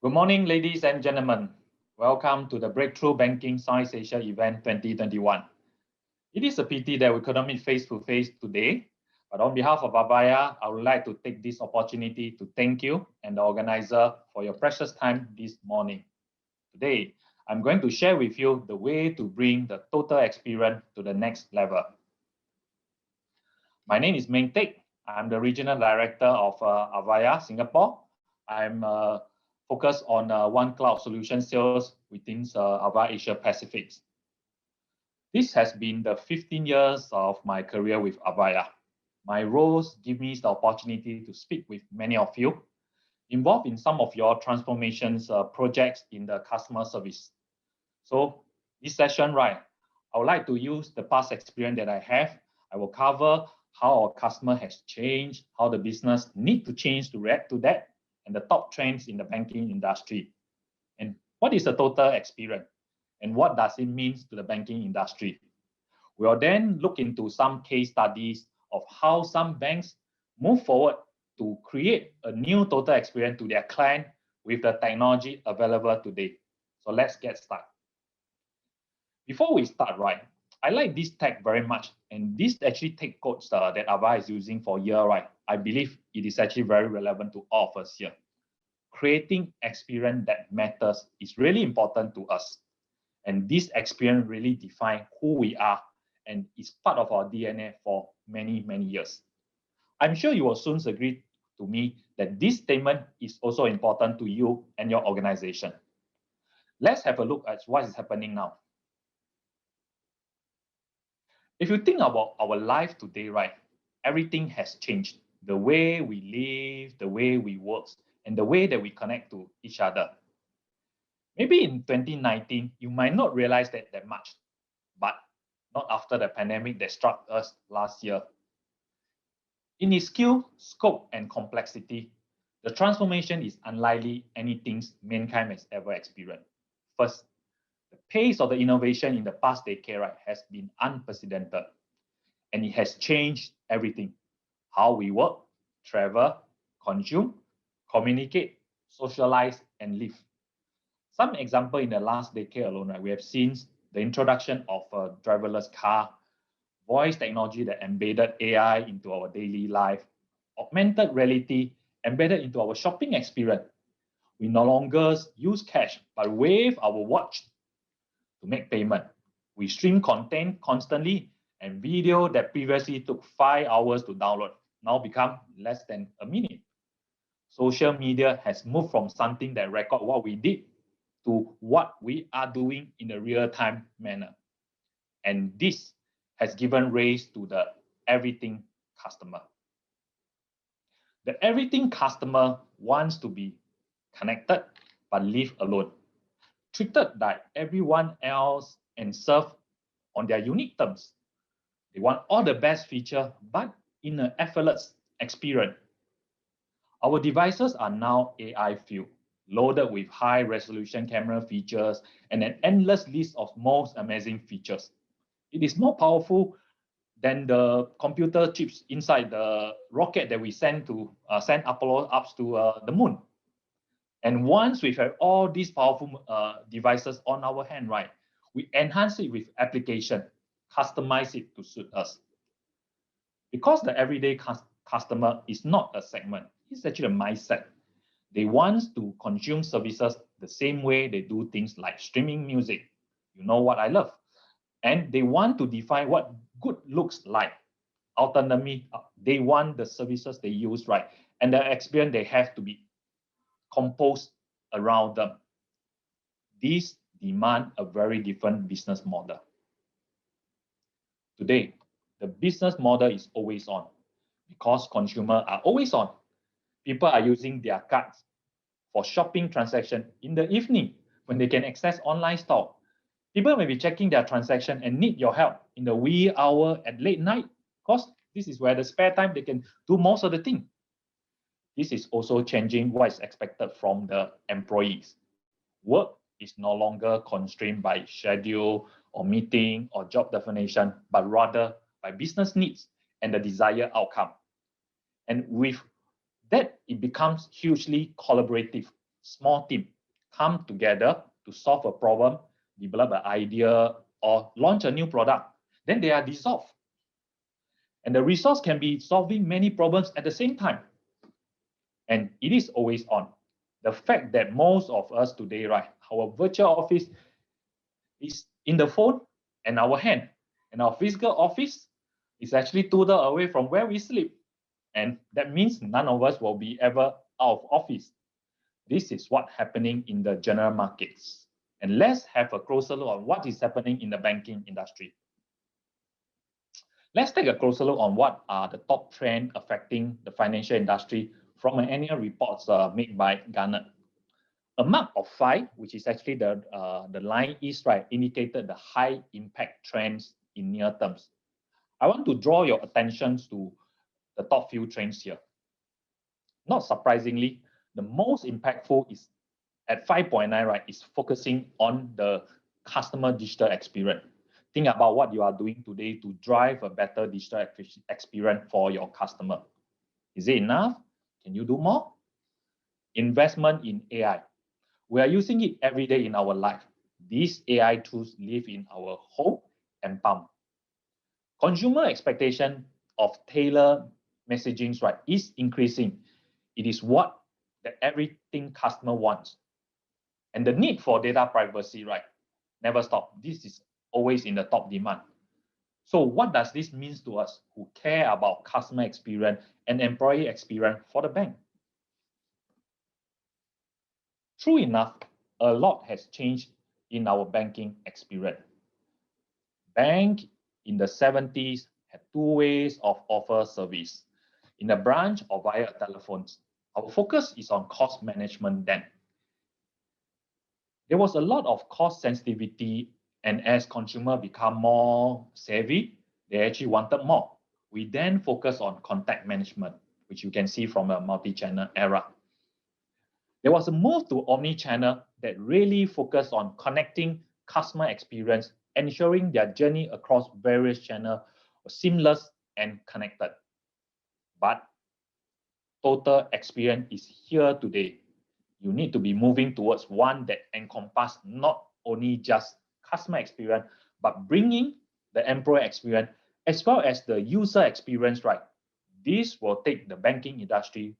Good morning, ladies and gentlemen. Welcome to the Breakthrough Banking Southeast Asia event 2021. It is a pity that we could not meet face-to-face today, but on behalf of Avaya, I would like to take this opportunity to thank you and the organizer for your precious time this morning. Today, I'm going to share with you the way to bring the total experience to the next level. My name is Meng Teck. I'm the Regional Director of Avaya Singapore. I'm focused on One Cloud Solution Sales within Avaya Asia Pacific. This has been the 15 years of my career with Avaya. My roles give me the opportunity to speak with many of you, involved in some of your transformations projects in the customer service. So this session, right, I would like to use the past experience that I have. I will cover how our customer has changed, how the business need to change to react to that, and the top trends in the banking industry. And what is the total experience? And what does it mean to the banking industry? We will then look into some case studies of how some banks move forward to create a new total experience to their client with the technology available today. So let's get started. Before we start, right, I like this tag very much, and this actually tag codes that Avaya is using for year, right? I believe it is actually very relevant to all of us here. Creating experience that matters is really important to us, and this experience really defines who we are and is part of our DNA for many years. I'm sure you will soon agree to me that this statement is also important to you and your organization. Let's have a look at what is happening now. If you think about our life today, right, everything has changed. The way we live, the way we work, and the way that we connect to each other. Maybe in 2019, you might not realize that much, but not after the pandemic that struck us last year. In its scale, scope, and complexity, the transformation is unlikely anything mankind has ever experienced. First, the pace of the innovation in the past decade, right, has been unprecedented, and it has changed everything. How we work, travel, consume, communicate, socialize, and live. Some example in the last decade alone, right, we have seen the introduction of a driverless car, voice technology that embedded AI into our daily life, augmented reality embedded into our shopping experience. We no longer use cash, but wave our watch to make payment. We stream content constantly, and video that previously took 5 hours to download now become less than a minute. Social media has moved from something that record what we did to what we are doing in a real-time manner. And this has given rise to the everything customer. The everything customer wants to be connected but live alone, treated like everyone else and served on their unique terms. They want all the best feature, but in an effortless experience. Our devices are now AI-fueled, loaded with high-resolution camera features and an endless list of most amazing features. It is more powerful than the computer chips inside the rocket that we send Apollo up to the moon. And once we have all these powerful devices on our hand, right, we enhance it with application, customize it to suit us. Because the everyday customer is not a segment, it's actually a mindset. They want to consume services the same way they do things like streaming music. You know what I love. And they want to define what good looks like. Ultimately, they want the services they use, right, and the experience they have to be composed around them. These demand a very different business model. Today, the business model is always on because consumers are always on. People are using their cards for shopping transaction in the evening when they can access online store. People may be checking their transaction and need your help in the wee hour at late night because this is where the spare time they can do most of the thing. This is also changing what is expected from the employees. Work is no longer constrained by schedule or meeting or job definition, but rather by business needs and the desired outcome. And with that, it becomes hugely collaborative. small team come together to solve a problem, develop an idea, or launch a new product, then they are dissolved. And the resource can be solving many problems at the same time. And it is always on. The fact that most of us today, right, our virtual office is in the phone and our hand, and our physical office is actually 2 doors away from where we sleep. And that means none of us will be ever out of office. This is what's happening in the general markets. And let's have a closer look on what is happening in the banking industry. Let's take a closer look on what are the top trends affecting the financial industry from an annual reports made by Gartner. A mark of 5, which is actually the line is right, indicated the high impact trends in near terms. I want to draw your attention to the top few trends here. Not surprisingly, the most impactful is at 5.9, right, is focusing on the customer digital experience. Think about what you are doing today to drive a better digital experience for your customer. Is it enough? Can you do more? Investment in AI. We are using it every day in our life. These AI tools live in our home and palm. Consumer expectation of tailored messaging, right, is increasing. It is what that everything customer wants. And the need for data privacy, right, never stop. This is always in the top demand. So what does this mean to us who care about customer experience and employee experience for the bank? True enough, a lot has changed in our banking experience. Bank in the 70s had 2 ways of offer service. In a branch or via telephones. Our focus is on cost management then. There was a lot of cost sensitivity, and as consumers become more savvy, they actually wanted more. We then focus on contact management, which you can see from a multi-channel era. There was a move to omni-channel that really focused on connecting customer experience, ensuring their journey across various channels was seamless and connected. But total experience is here today. You need to be moving towards one that encompasses not only just customer experience, but bringing the employee experience as well as the user experience, right? This will take the banking industry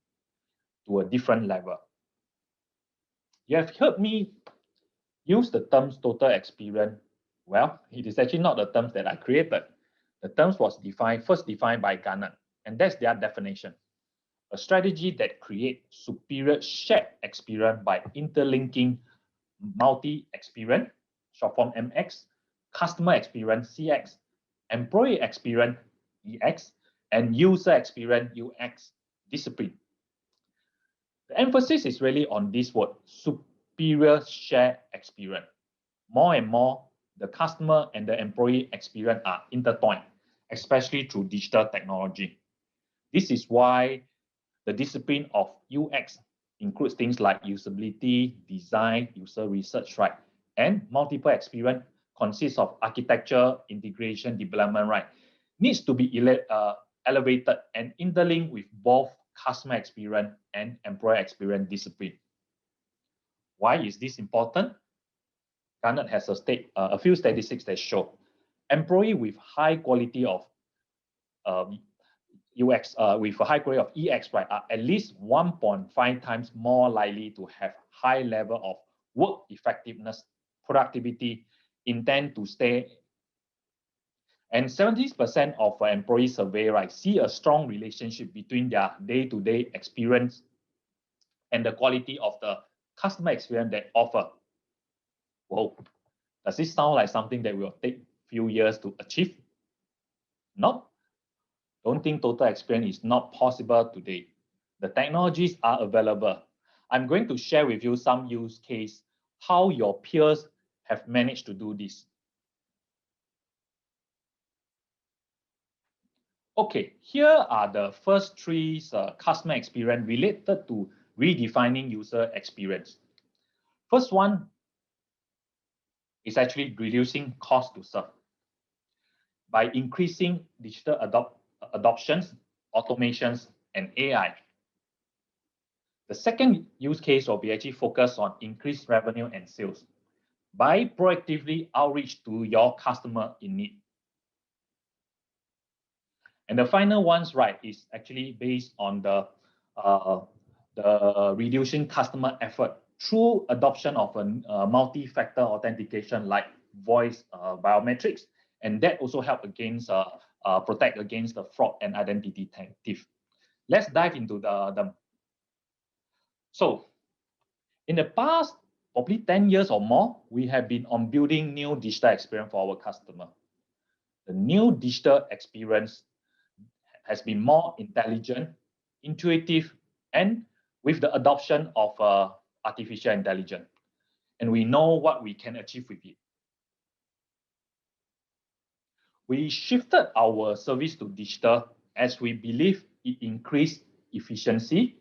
to a different level. You have heard me use the terms total experience. Well, it is actually not the terms that I created. The terms was first defined by Gartner, and that's their definition. A strategy that creates superior shared experience by interlinking multi-experience, short form MX, customer experience, CX, employee experience, EX, and user experience, UX, discipline. The emphasis is really on this word, superior shared experience. More and more, the customer and the employee experience are intertwined, especially through digital technology. This is why the discipline of UX includes things like usability, design, user research, right? And multiple experience consists of architecture, integration, development, right? Needs to be elevated and interlinked with both customer experience and employee experience discipline. Why is this important? Gartner has a few statistics that show employee with high quality of UX with a high quality of EX, right, are at least 1.5 times more likely to have high level of work effectiveness, productivity, intent to stay. And 70% of employee survey, right, see a strong relationship between their day-to-day experience and the quality of the customer experience they offer. Whoa, does this sound like something that will take a few years to achieve? No. Don't think total experience is not possible today. The technologies are available. I'm going to share with you some use case, how your peers have managed to do this. Okay, here are the first 3 customer experience related to redefining user experience. First one is actually reducing cost to serve by increasing digital adoptions, automations, and AI. The second use case will be actually focused on increased revenue and sales by proactively outreach to your customer in need. And the final ones, right, is actually based on the reducing customer effort through adoption of a multi-factor authentication like voice biometrics, and that also help against protect against the fraud and identity thief. Let's dive into them. So, in the past, probably 10 years or more, we have been on building new digital experience for our customer. The new digital experience has been more intelligent, intuitive, and with the adoption of artificial intelligence. And we know what we can achieve with it. We shifted our service to digital as we believe it increased efficiency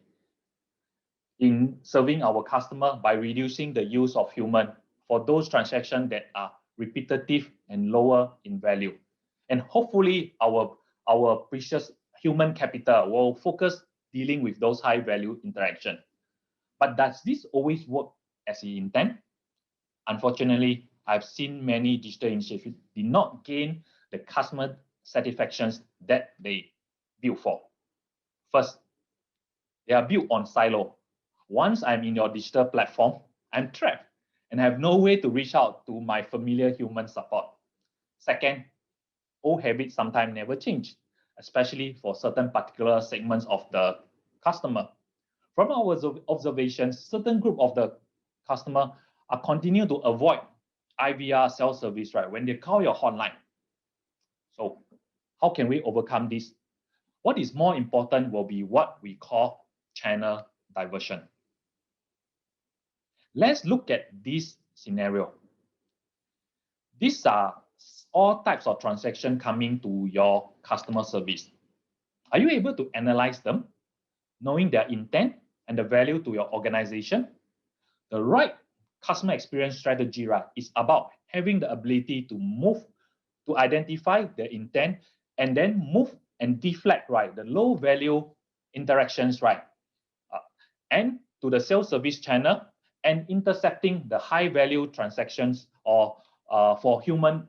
in serving our customer by reducing the use of human for those transactions that are repetitive and lower in value. And hopefully our precious human capital will focus dealing with those high value interaction. But does this always work as we intend? Unfortunately, I've seen many digital initiatives did not gain the customer satisfactions that they built for. First, they are built on silo. Once I'm in your digital platform, I'm trapped and have no way to reach out to my familiar human support. Second, old habits sometimes never change, especially for certain particular segments of the customer. From our observations, certain group of the customer are continue to avoid IVR self-service, right, when they call your hotline. So how can we overcome this? What is more important will be what we call channel diversion. Let's look at this scenario. These are all types of transactions coming to your customer service. Are you able to analyze them, knowing their intent and the value to your organization? The right customer experience strategy, right, is about having the ability to move, to identify the intent, and then move and deflect, right, the low value interactions, right, and to the sales service channel, and intercepting the high value transactions or for humans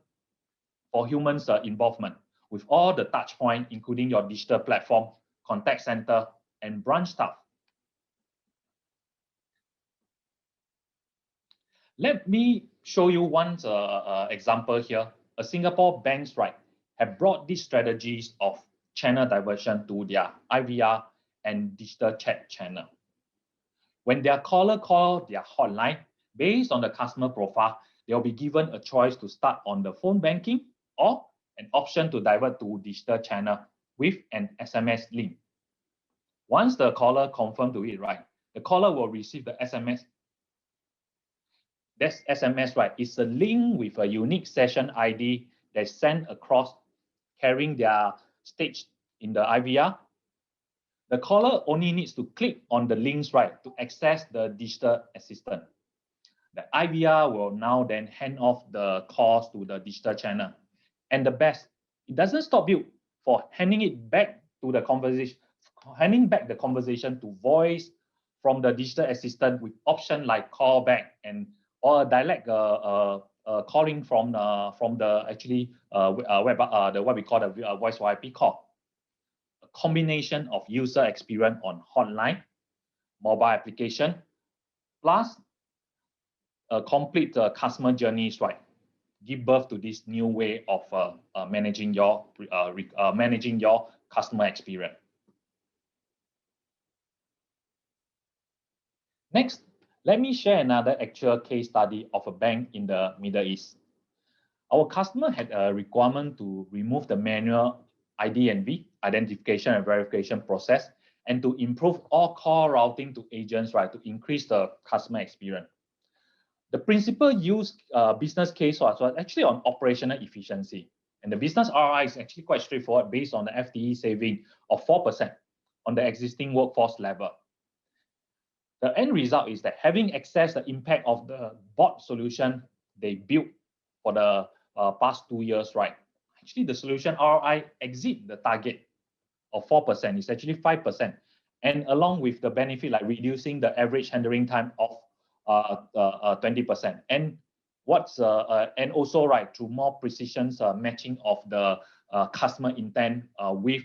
involvement with all the touch points, including your digital platform, contact center, and branch staff. Let me show you one example here. A Singapore banks, right, have brought these strategies of channel diversion to their IVR and digital chat channel. When their caller call their hotline, based on the customer profile, they'll be given a choice to start on the phone banking or an option to divert to digital channel with an SMS link. Once the caller confirm to it, right, the caller will receive the SMS. That SMS, right, is a link with a unique session ID that's sent across carrying their stage in the IVR. The caller only needs to click on the links, right, to access the digital assistant. The IVR will now then hand off the calls to the digital channel. And the best, it doesn't stop you for handing it back to the conversation, handing back the conversation to voice from the digital assistant with option like call back and or dialect calling from the actually the what we call the voice over IP call. A combination of user experience on hotline, mobile application, plus a complete customer journeys, right, give birth to this new way of managing your customer experience. Next, let me share another actual case study of a bank in the Middle East. Our customer had a requirement to remove the manual ID&V, identification and verification process, and to improve all call routing to agents, right, to increase the customer experience. The principal business case was actually on operational efficiency. And the business ROI is actually quite straightforward based on the FTE saving of 4% on the existing workforce level. The end result is that having accessed the impact of the bot solution they built for the past 2 years, right? Actually, the solution ROI exceed the target of 4%. It's actually 5%. and along with the benefit like reducing the average handling time of 20%. And also right through more precision matching of the customer intent with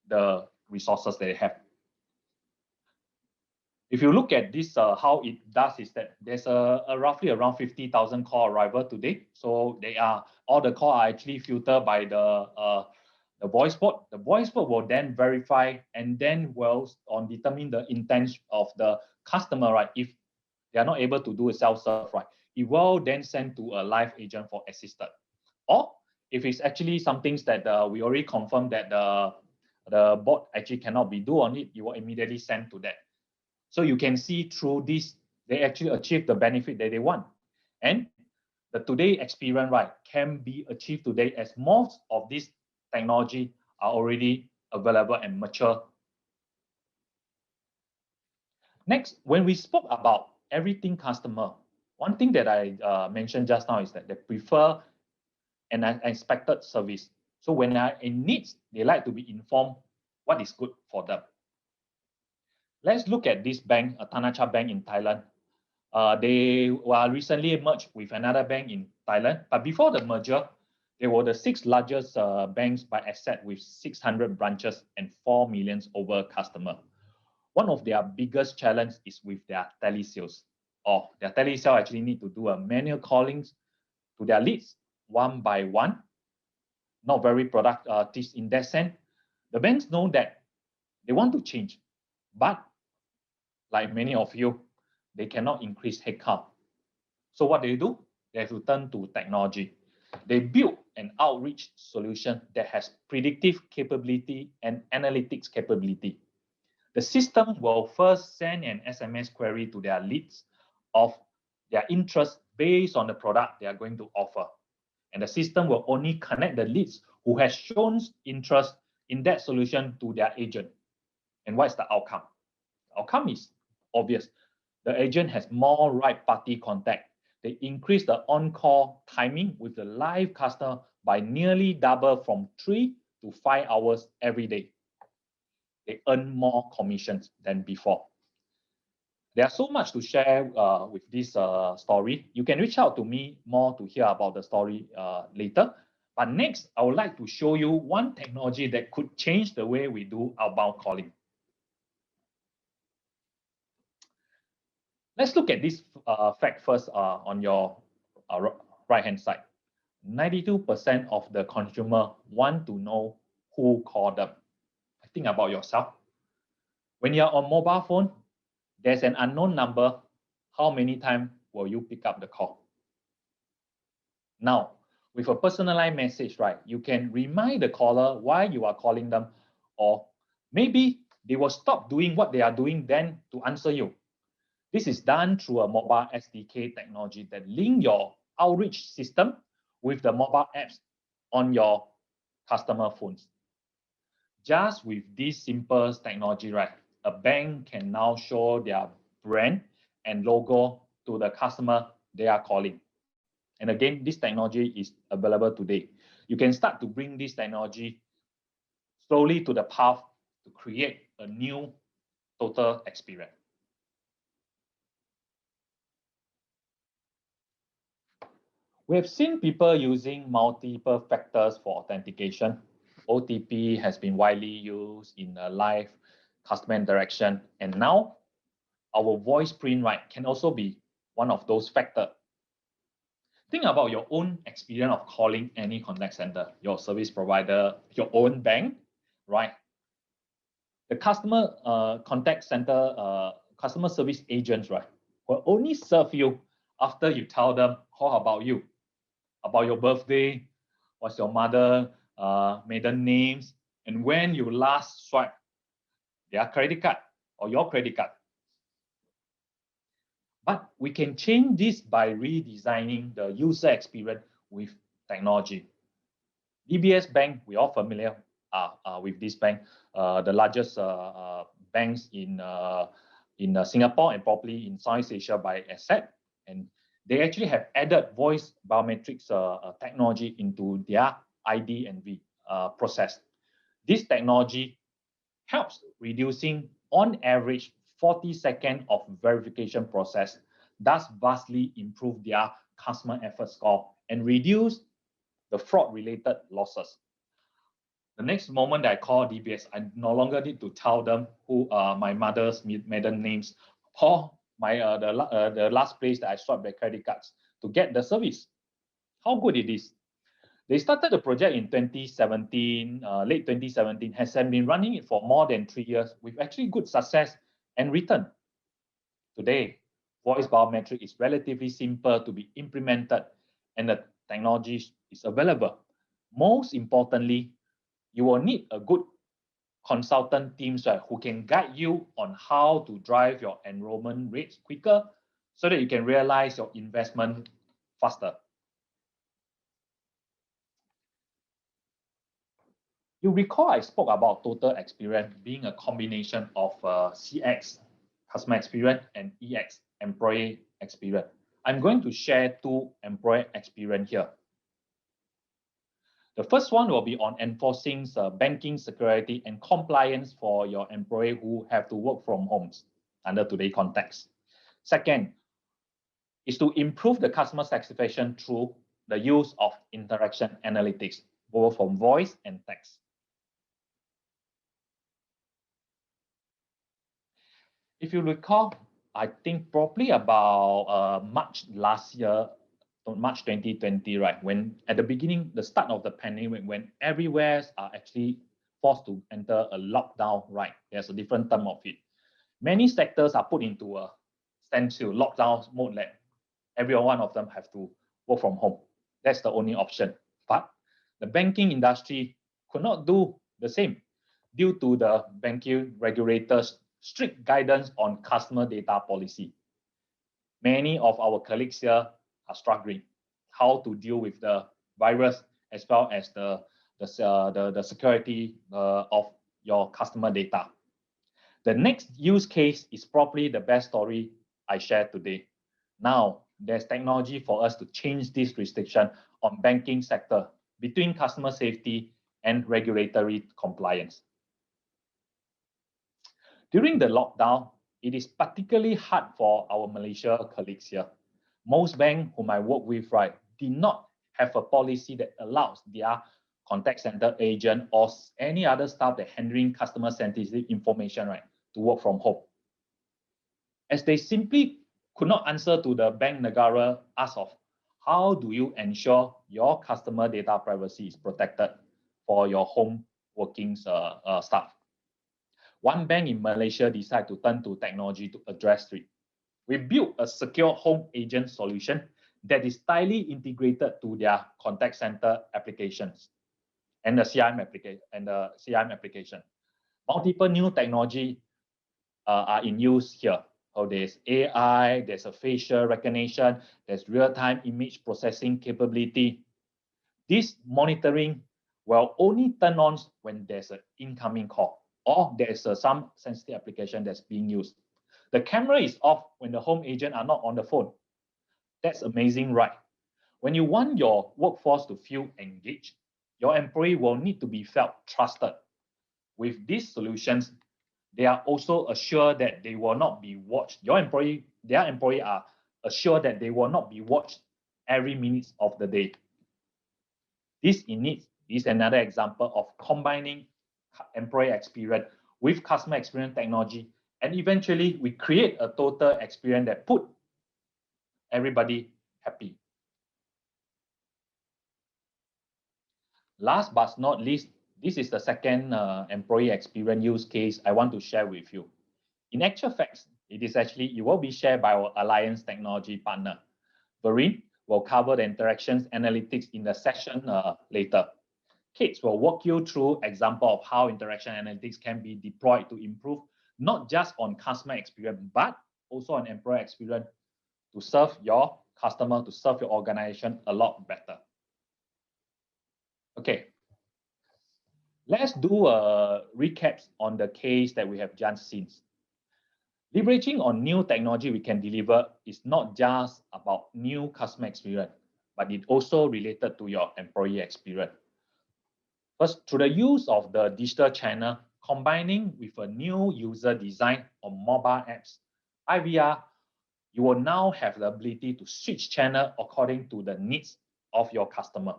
the resources they have. If you look at this, how it does is that there's a roughly around 50,000 call arrival today. So all the call are actually filtered by the voice bot. The voice bot will then verify and then will determine the intent of the customer, right? If they are not able to do a self-serve, right, it will then send to a live agent for assisted. Or if it's actually something that we already confirmed that the bot actually cannot be do on it, it will immediately send to that. So you can see through this, they actually achieve the benefit that they want. And the today experience, right, can be achieved today as most of these technology are already available and mature. Next, when we spoke about everything customer, one thing that I mentioned just now is that they prefer an unexpected service. So when they are in needs, they like to be informed what is good for them. Let's look at this bank, Tanacha Bank in Thailand. They were recently merged with another bank in Thailand. But before the merger, they were the sixth largest banks by asset with 600 branches and 4 million over customer. One of their biggest challenge is with their telesales. Or their telesale actually need to do a manual callings to their leads one by one. Not very productive in that sense. The banks know that they want to change, but like many of you, they cannot increase headcount. So what do? They have to turn to technology. They build an outreach solution that has predictive capability and analytics capability. The system will first send an SMS query to their leads of their interest based on the product they are going to offer. And the system will only connect the leads who has shown interest in that solution to their agent. And what is the outcome? The outcome is obvious. The agent has more right party contact. They increase the on-call timing with the live customer by nearly double from 3 to 5 hours every day. They earn more commissions than before. There's so much to share with this story. You can reach out to me more to hear about the story later. But next, I would like to show you one technology that could change the way we do outbound calling. Let's look at this fact first on your right-hand side. 92% of the consumer want to know who called them. Think about yourself. When you're on mobile phone, there's an unknown number. How many times will you pick up the call? Now, with a personalized message, right, you can remind the caller why you are calling them, or maybe they will stop doing what they are doing then to answer you. This is done through a mobile SDK technology that link your outreach system with the mobile apps on your customer phones. Just with this simple technology, right, a bank can now show their brand and logo to the customer they are calling. And again, this technology is available today. You can start to bring this technology slowly to the path to create a new total experience. We have seen people using multiple factors for authentication. OTP has been widely used in a live customer interaction. And now our voice print, right, can also be one of those factors. Think about your own experience of calling any contact center, your service provider, your own bank, right? The customer contact center, customer service agents, right, will only serve you after you tell them, how about you? About your birthday, what's your mother maiden names, and when you last swipe their credit card or your credit card. But we can change this by redesigning the user experience with technology. DBS Bank, we all familiar with this bank, the largest banks in Singapore and probably in Southeast Asia by asset. And they actually have added voice biometrics technology into their ID and V process. This technology helps reducing on average, 40 seconds of verification process does vastly improve their customer effort score and reduce the fraud-related losses. The next moment that I call DBS, I no longer need to tell them who my mother's maiden names or the last place that I swiped their credit cards to get the service. How good it is. They started the project in 2017, late 2017, has been running it for more than 3 years with actually good success and return. Today, voice biometric is relatively simple to be implemented and the technology is available. Most importantly, you will need a good consultant team who can guide you on how to drive your enrollment rates quicker so that you can realize your investment faster. You recall I spoke about total experience being a combination of CX, customer experience, and EX, employee experience. I'm going to share 2 employee experience here. The first one will be on enforcing banking security and compliance for your employee who have to work from homes under today's context. Second is to improve the customer satisfaction through the use of interaction analytics, both from voice and text. If you recall, I think probably about March last year, March 2020, right? When at the beginning, the start of the pandemic, when everywhere are actually forced to enter a lockdown, right? There's a different term of it. Many sectors are put into a standstill lockdown mode that every one of them have to work from home. That's the only option. But the banking industry could not do the same due to the banking regulators' strict guidance on customer data policy. Many of our colleagues here are struggling how to deal with the virus as well as the security of your customer data. The next use case is probably the best story I shared today. Now, there's technology for us to change this restriction on banking sector between customer safety and regulatory compliance. During the lockdown, it is particularly hard for our Malaysia colleagues here. Most banks whom I work with, right, did not have a policy that allows their contact center agent or any other staff that handling customer sensitive information, right, to work from home. As they simply could not answer to the bank negara ask of how do you ensure your customer data privacy is protected for your home working staff. One bank in Malaysia decided to turn to technology to address it. We built a secure home agent solution that is tightly integrated to their contact center applications and the CRM application. Multiple new technology are in use here. So there's AI, there's a facial recognition, there's real-time image processing capability. This monitoring will only turn on when there's an incoming call or there's some sensitive application that's being used. The camera is off when the home agent are not on the phone. That's amazing, right? When you want your workforce to feel engaged, your employee will need to be felt trusted. With these solutions, they are also assured that they will not be watched. Their employee are assured that they will not be watched every minute of the day. This in it is another example of combining employee experience with customer experience technology, and eventually we create a total experience that put everybody happy. Last but not least, this is the second employee experience use case I want to share with you. In actual facts, it will be shared by our Alliance technology partner. Vereen will cover the interactions analytics in the session later. Kate will walk you through example of how interaction analytics can be deployed to improve not just on customer experience, but also on employee experience to serve your customer, to serve your organization a lot better. Okay, let's do a recap on the case that we have just seen. Leveraging on new technology we can deliver is not just about new customer experience, but it also related to your employee experience. First, through the use of the digital channel, combining with a new user design on mobile apps, Avaya, you will now have the ability to switch channel according to the needs of your customer.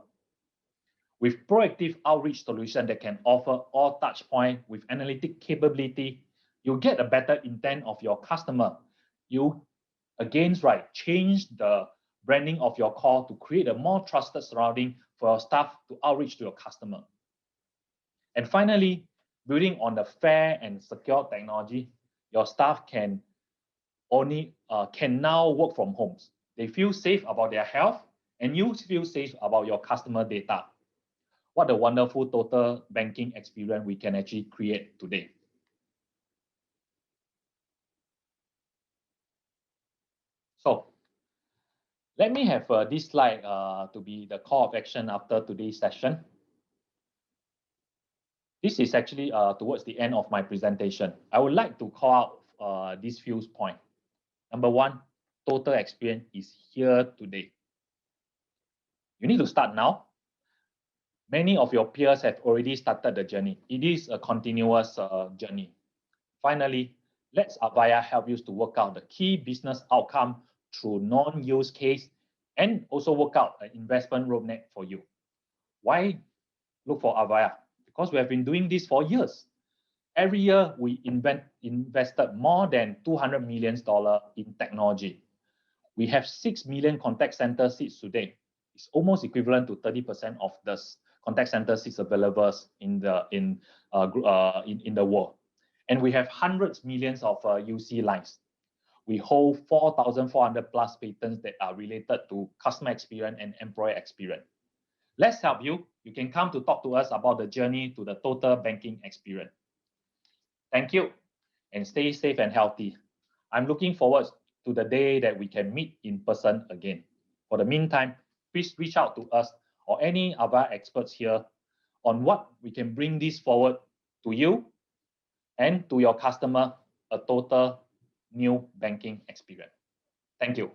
With proactive outreach solution that can offer all touch point with analytic capability, you get a better intent of your customer. You again, right, change the branding of your call to create a more trusted surrounding for your staff to outreach to your customer. And finally, building on the fair and secure technology, your staff can now work from homes. They feel safe about their health, and you feel safe about your customer data. What a wonderful total banking experience we can actually create today. So let me have this slide to be the call of action after today's session. This is actually towards the end of my presentation. I would like to call out these few points. Number one, total experience is here today. You need to start now. Many of your peers have already started the journey. It is a continuous journey. Finally, let Avaya help you to work out the key business outcome through non-use case and also work out an investment roadmap for you. Why look for Avaya? Because we have been doing this for years. Every year, we invested more than $200 million in technology. We have 6 million contact center seats today. It's almost equivalent to 30% of the contact center seats available in the world. And we have hundreds millions of UC lines. We hold 4,400 plus patents that are related to customer experience and employee experience. Let's help you. You can come to talk to us about the journey to the total banking experience. Thank you, and stay safe and healthy. I'm looking forward to the day that we can meet in person again. For the meantime, please reach out to us or any other experts here on what we can bring this forward to you and to your customer, a total new banking experience. Thank you.